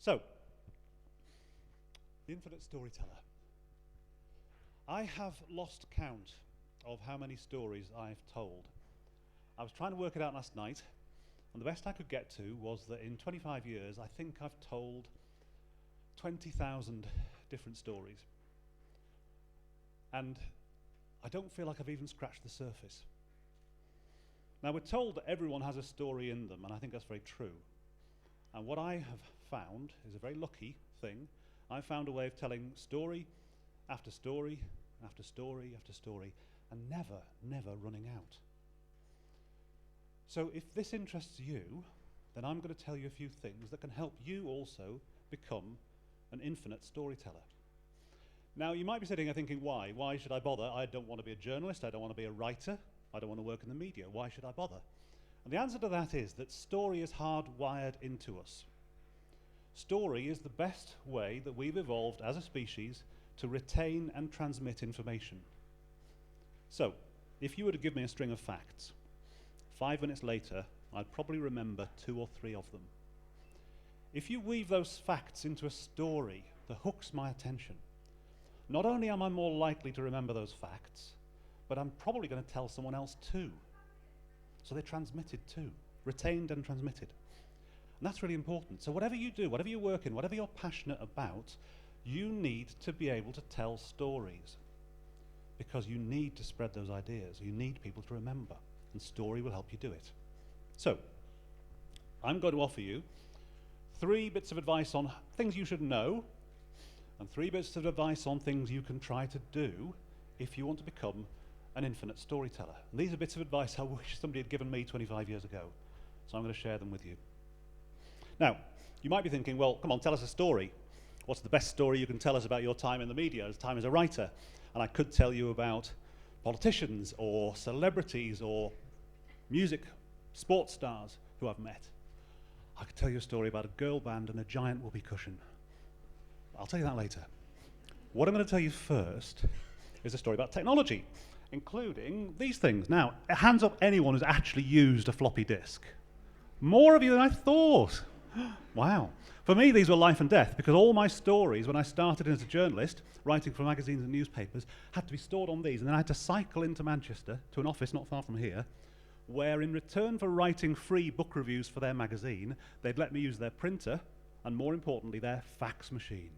So, the infinite storyteller. I have lost count of how many stories I've told. I was trying to work it out last night, and the best I could get to was that in 25 years, I think I've told 20,000 different stories. And I don't feel like I've even scratched the surface. Now, we're told that everyone has a story in them, and I think that's very true. And what I have found is a very lucky thing. I've found a way of telling story after story after story after story, and never running out. So if this interests you, then I'm going to tell you a few things that can help you also become an infinite storyteller. Now, you might be sitting there thinking, why? Why should I bother? I don't want to be a journalist, I don't want to be a writer, I don't want to work in the media. Why should I bother? And the answer to that is that story is hardwired into us. Story is the best way that we've evolved as a species to retain and transmit information. So, if you were to give me a string of facts, 5 minutes later, I'd probably remember 2 or 3 of them. If you weave those facts into a story that hooks my attention, not only am I more likely to remember those facts, but I'm probably going to tell someone else too. So they're transmitted too, retained and transmitted. And that's really important. So whatever you do, whatever you work in, whatever you're passionate about, you need to be able to tell stories, because you need to spread those ideas. You need people to remember, and story will help you do it. So, I'm going to offer you 3 bits of advice on things you should know, and 3 bits of advice on things you can try to do if you want to become an infinite storyteller. And these are bits of advice I wish somebody had given me 25 years ago, so I'm going to share them with you. Now, you might be thinking, well, come on, tell us a story. What's the best story you can tell us about your time in the media, time as a writer? And I could tell you about politicians or celebrities or music, sports stars who I've met. I could tell you a story about a girl band and a giant whoopee cushion. I'll tell you that later. What I'm going to tell you first is a story about technology, including these things. Now, hands up anyone who's actually used a floppy disk. More of you than I thought. Wow. For me, these were life and death, because all my stories, when I started as a journalist, writing for magazines and newspapers, had to be stored on these, and then I had to cycle into Manchester, to an office not far from here, where in return for writing free book reviews for their magazine, they'd let me use their printer, and more importantly, their fax machine.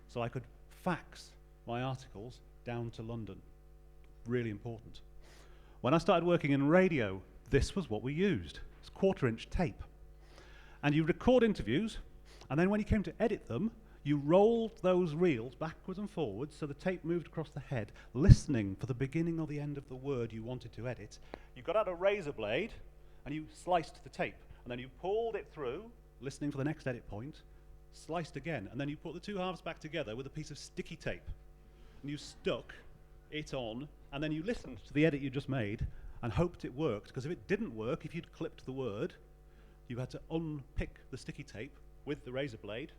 So I could fax my articles down to London. Really important. When I started working in radio, this was what we used. It's 1/4-inch tape. And you record interviews, and then when you came to edit them, you rolled those reels backwards and forwards so the tape moved across the head, listening for the beginning or the end of the word you wanted to edit. You got out a razor blade, and you sliced the tape, and then you pulled it through, listening for the next edit point, sliced again, and then you put the 2 halves back together with a piece of sticky tape, and you stuck it on, and then you listened to the edit you just made and hoped it worked, because if it didn't work, if you'd clipped the word, you had to unpick the sticky tape with the razor blade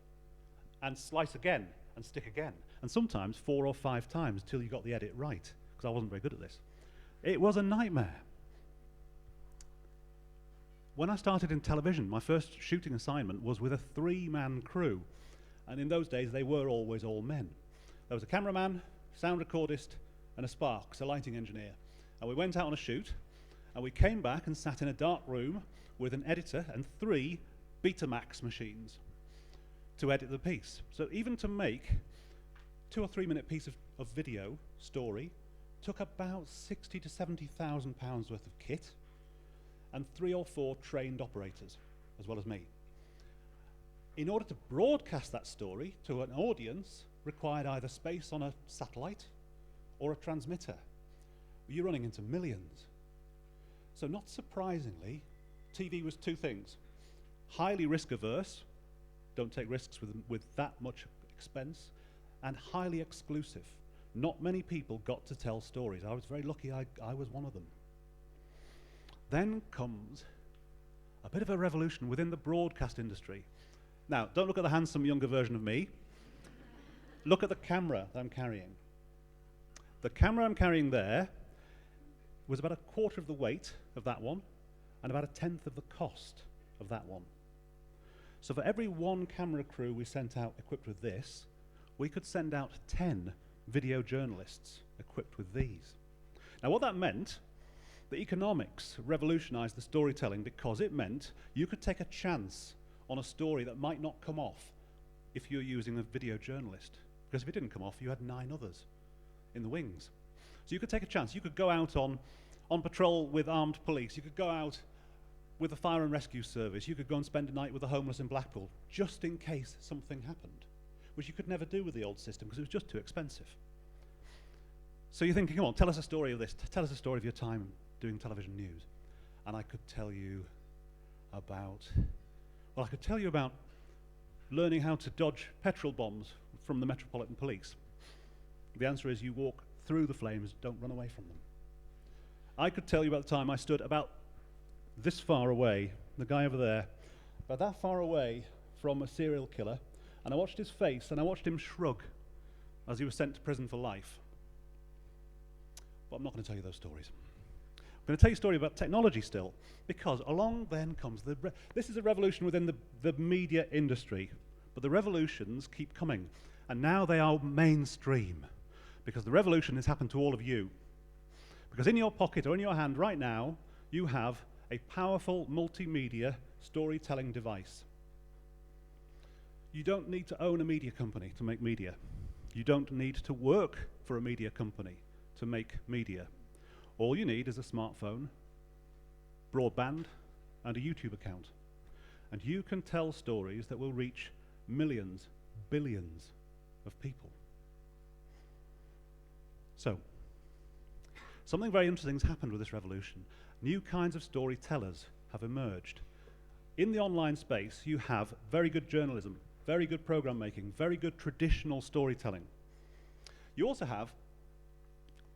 and slice again and stick again, and sometimes 4 or 5 times till you got the edit right, because I wasn't very good at this. It was a nightmare. When I started in television, my first shooting assignment was with a 3-man crew, and in those days they were always all men. There was a cameraman, sound recordist, and a Sparks, a lighting engineer. And we went out on a shoot, and we came back and sat in a dark room with an editor and 3 Betamax machines to edit the piece. So even to make 2 or 3 minute piece of video story took about 60 to 70,000 pounds worth of kit and 3 or 4 trained operators, as well as me. In order to broadcast that story to an audience required either space on a satellite or a transmitter. You're running into millions. So not surprisingly, TV was 2 things. Highly risk averse, don't take risks with that much expense, and highly exclusive. Not many people got to tell stories. I was very lucky I was one of them. Then comes a bit of a revolution within the broadcast industry. Now, don't look at the handsome younger version of me. Look at the camera that I'm carrying. The camera I'm carrying there was about 1/4 of the weight of that one, and about 1/10 of the cost of that one. So for every one camera crew we sent out equipped with this, we could send out 10 video journalists equipped with these. Now what that meant, the economics revolutionized the storytelling because it meant you could take a chance on a story that might not come off if you're using a video journalist. Because if it didn't come off, you had 9 others in the wings. So you could take a chance. You could go out on patrol with armed police. You could go out with the fire and rescue service. You could go and spend a night with the homeless in Blackpool, just in case something happened, which you could never do with the old system because it was just too expensive. So you're thinking, come on, tell us a story of this. Tell us a story of your time doing television news. And I could tell you about, well, I could tell you about learning how to dodge petrol bombs from the Metropolitan Police. The answer is you walk through the flames, don't run away from them. I could tell you about the time I stood about this far away, the guy over there, about that far away from a serial killer, and I watched his face and I watched him shrug as he was sent to prison for life. But I'm not going to tell you those stories. I'm going to tell you a story about technology still, because along then comes this is a revolution within the media industry, but the revolutions keep coming, and now they are mainstream, because the revolution has happened to all of you. Because in your pocket or in your hand right now, you have a powerful multimedia storytelling device. You don't need to own a media company to make media. You don't need to work for a media company to make media. All you need is a smartphone, broadband, and a YouTube account. And you can tell stories that will reach millions, billions of people. So, something very interesting has happened with this revolution. New kinds of storytellers have emerged. In the online space, you have very good journalism, very good program making, very good traditional storytelling. You also have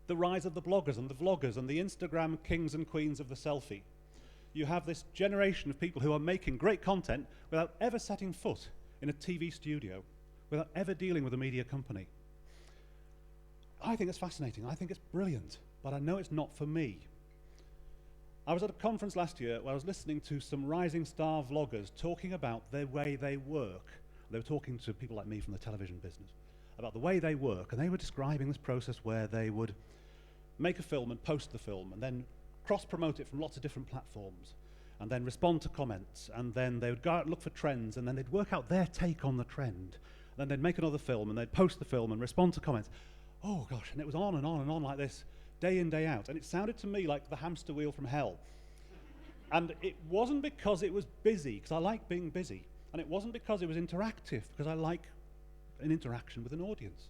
the rise of the bloggers and the vloggers and the Instagram kings and queens of the selfie. You have this generation of people who are making great content without ever setting foot in a TV studio, without ever dealing with a media company. I think it's fascinating. I think it's brilliant, but I know it's not for me. I was at a conference last year where I was listening to some rising star vloggers talking about the way they work. They were talking to people like me from the television business about the way they work, and they were describing this process where they would make a film and post the film, and then cross-promote it from lots of different platforms, and then respond to comments, and then they would go out and look for trends, and then they'd work out their take on the trend. Then they'd make another film, and they'd post the film and respond to comments. Oh gosh, and it was on and on and on like this, day in, day out. And it sounded to me like the hamster wheel from hell. And it wasn't because it was busy, because I like being busy. And it wasn't because it was interactive, because I like an interaction with an audience.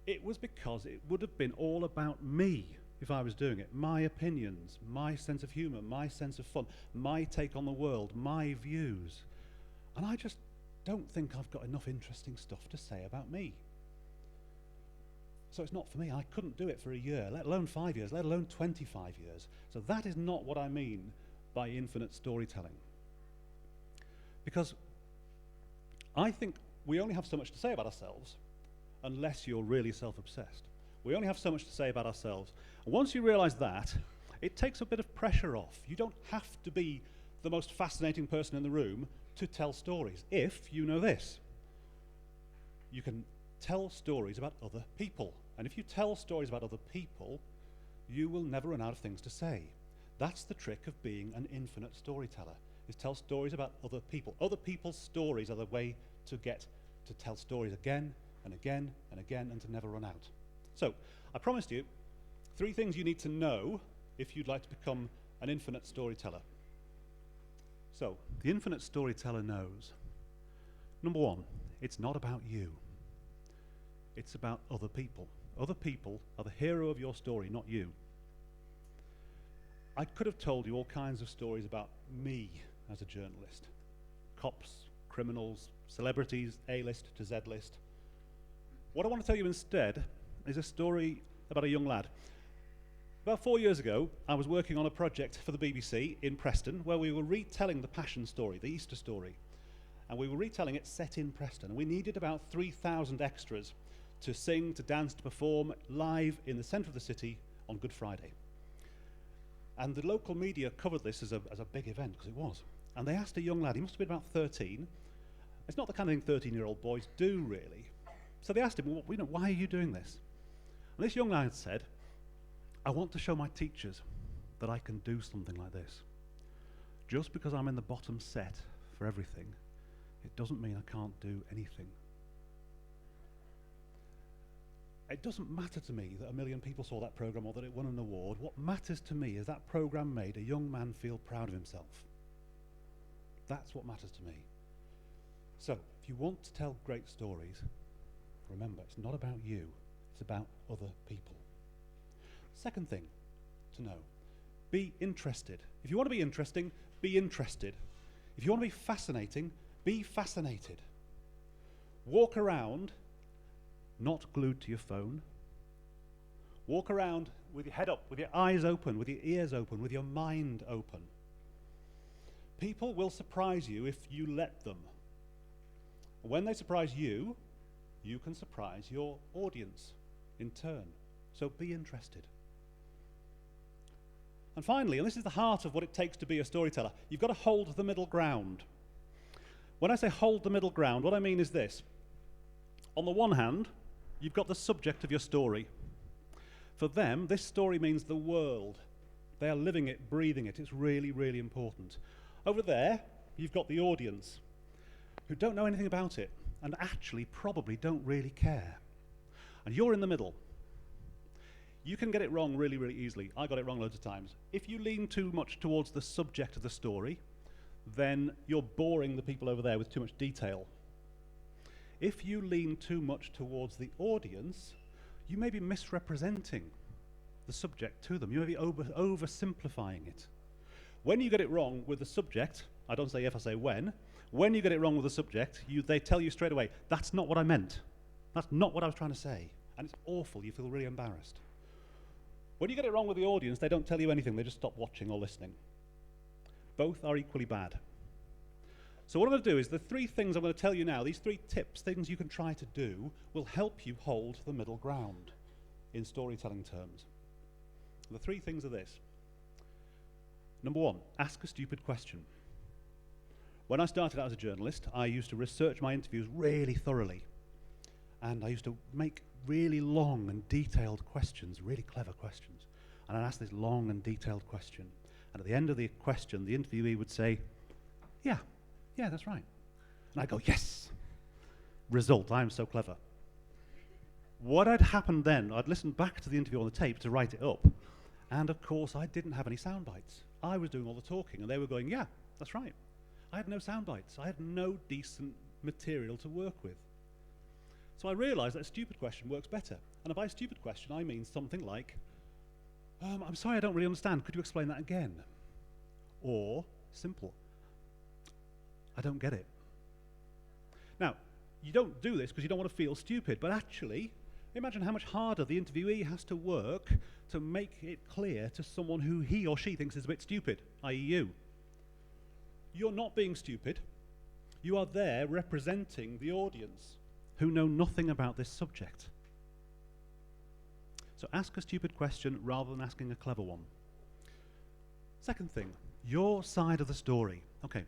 It was because it would have been all about me if I was doing it. My opinions, my sense of humor, my sense of fun, my take on the world, my views. And I just don't think I've got enough interesting stuff to say about me. So it's not for me. I couldn't do it for a year, let alone 5 years, let alone 25 years. So that is not what I mean by infinite storytelling. Because I think we only have so much to say about ourselves unless you're really self-obsessed. We only have so much to say about ourselves. And once you realize that, it takes a bit of pressure off. You don't have to be the most fascinating person in the room to tell stories, if you know this. You can tell stories about other people. And if you tell stories about other people, you will never run out of things to say. That's the trick of being an infinite storyteller, is tell stories about other people. Other people's stories are the way to get to tell stories again and again and again and to never run out. So, I promised you 3 things you need to know if you'd like to become an infinite storyteller. So, the infinite storyteller knows. Number 1, it's not about you. It's about other people. Other people are the hero of your story, not you. I could have told you all kinds of stories about me as a journalist. Cops, criminals, celebrities, A-list to Z-list. What I want to tell you instead is a story about a young lad. About 4 years ago, I was working on a project for the BBC in Preston where we were retelling the Passion story, the Easter story. And we were retelling it set in Preston. And we needed about 3,000 extras to sing, to dance, to perform live in the centre of the city on Good Friday. And the local media covered this as a big event, because it was. And they asked a young lad, he must have been about 13. It's not the kind of thing 13-year-old boys do, really. So they asked him, well, why are you doing this? And this young lad said, I want to show my teachers that I can do something like this. Just because I'm in the bottom set for everything, it doesn't mean I can't do anything. It doesn't matter to me that 1 million people saw that program or that it won an award. What matters to me is that program made a young man feel proud of himself. That's what matters to me. So, if you want to tell great stories, remember, it's not about you, it's about other people. Second thing to know, be interested. If you want to be interesting, be interested. If you want to be fascinating, be fascinated. Walk around, not glued to your phone. Walk around with your head up, with your eyes open, with your ears open, with your mind open. People will surprise you if you let them. When they surprise you, you can surprise your audience in turn. So be interested. And finally, and this is the heart of what it takes to be a storyteller, you've got to hold the middle ground. When I say hold the middle ground, what I mean is this. On the one hand, you've got the subject of your story. For them, this story means the world. They are living it, breathing it. It's really, really important. Over there, you've got the audience, who don't know anything about it, and actually probably don't really care. And you're in the middle. You can get it wrong really, really easily. I got it wrong loads of times. If you lean too much towards the subject of the story, then you're boring the people over there with too much detail. If you lean too much towards the audience, you may be misrepresenting the subject to them. You may be oversimplifying it. When you get it wrong with the subject, I don't say if, I say when you get it wrong with the subject, they tell you straight away, that's not what I meant. That's not what I was trying to say. And it's awful. You feel really embarrassed. When you get it wrong with the audience, they don't tell you anything. They just stop watching or listening. Both are equally bad. So what I'm going to do is the 3 things I'm going to tell you now, these 3 tips, things you can try to do, will help you hold the middle ground in storytelling terms. The 3 things are this. Number 1, ask a stupid question. When I started out as a journalist, I used to research my interviews really thoroughly. And I used to make really long and detailed questions, really clever questions. And I'd ask this long and detailed question. And at the end of the question, the interviewee would say, yeah, that's right. And I'd go, yes! Result, I am so clever. What had happened then, I'd listened back to the interview on the tape to write it up. And of course, I didn't have any sound bites. I was doing all the talking, and they were going, yeah, that's right. I had no sound bites. I had no decent material to work with. So I realized that a stupid question works better. And by a stupid question, I mean something like, I'm sorry, I don't really understand. Could you explain that again? Or, simple, I don't get it. Now, you don't do this because you don't want to feel stupid, but actually, imagine how much harder the interviewee has to work to make it clear to someone who he or she thinks is a bit stupid, i.e. you. You're not being stupid. You are there representing the audience who know nothing about this subject. So ask a stupid question rather than asking a clever one. Second thing, your side of the story. Okay.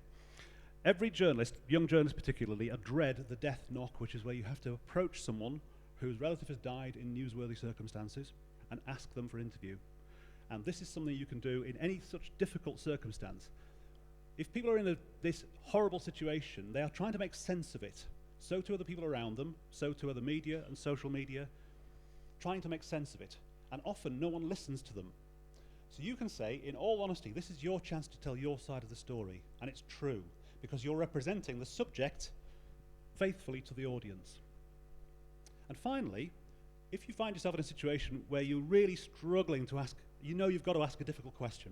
Every journalist, young journalists particularly, dread the death knock, which is where you have to approach someone whose relative has died in newsworthy circumstances and ask them for an interview. And this is something you can do in any such difficult circumstance. If people are in this horrible situation, they are trying to make sense of it. So too are the people around them, so too are the media and social media, trying to make sense of it. And often no one listens to them. So you can say, in all honesty, this is your chance to tell your side of the story, and it's true, because you're representing the subject faithfully to the audience. And finally, if you find yourself in a situation where you're really struggling to ask, you've got to ask a difficult question.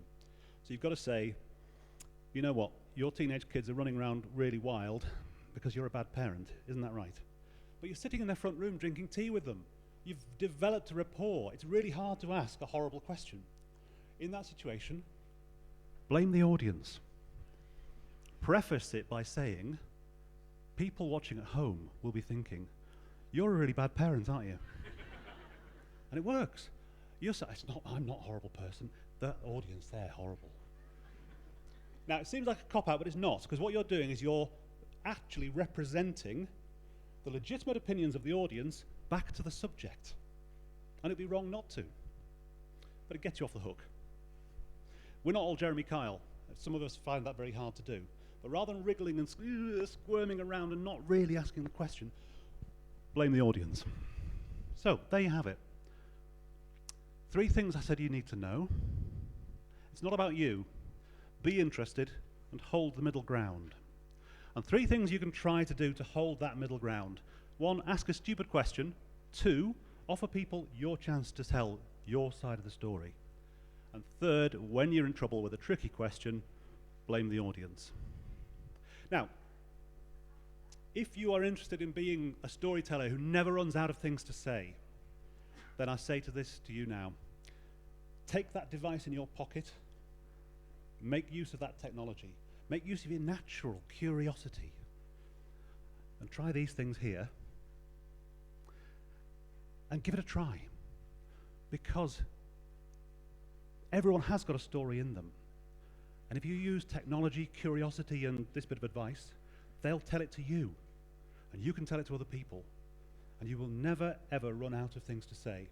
So you've got to say, you know what, your teenage kids are running around really wild because you're a bad parent, isn't that right? But you're sitting in their front room drinking tea with them. You've developed a rapport. It's really hard to ask a horrible question. In that situation, blame the audience. Preface it by saying, people watching at home will be thinking, you're a really bad parent, aren't you? And it works. I'm not a horrible person. The audience, they're horrible. Now, it seems like a cop-out, but it's not, because what you're doing is you're actually representing the legitimate opinions of the audience back to the subject. And it'd be wrong not to. But it gets you off the hook. We're not all Jeremy Kyle. Some of us find that very hard to do. But rather than wriggling and squirming around and not really asking the question, blame the audience. So, there you have it. 3 things I said you need to know. It's not about you. Be interested and hold the middle ground. And 3 things you can try to do to hold that middle ground. 1, ask a stupid question. 2, offer people your chance to tell your side of the story. And 3rd, when you're in trouble with a tricky question, blame the audience. Now, if you are interested in being a storyteller who never runs out of things to say, then I say to you now, take that device in your pocket, make use of that technology, make use of your natural curiosity, and try these things here, and give it a try, because everyone has got a story in them. And if you use technology, curiosity, and this bit of advice, they'll tell it to you, and you can tell it to other people, and you will never, ever run out of things to say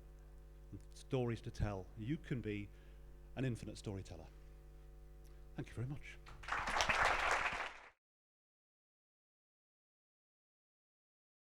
and stories to tell. You can be an infinite storyteller. Thank you very much.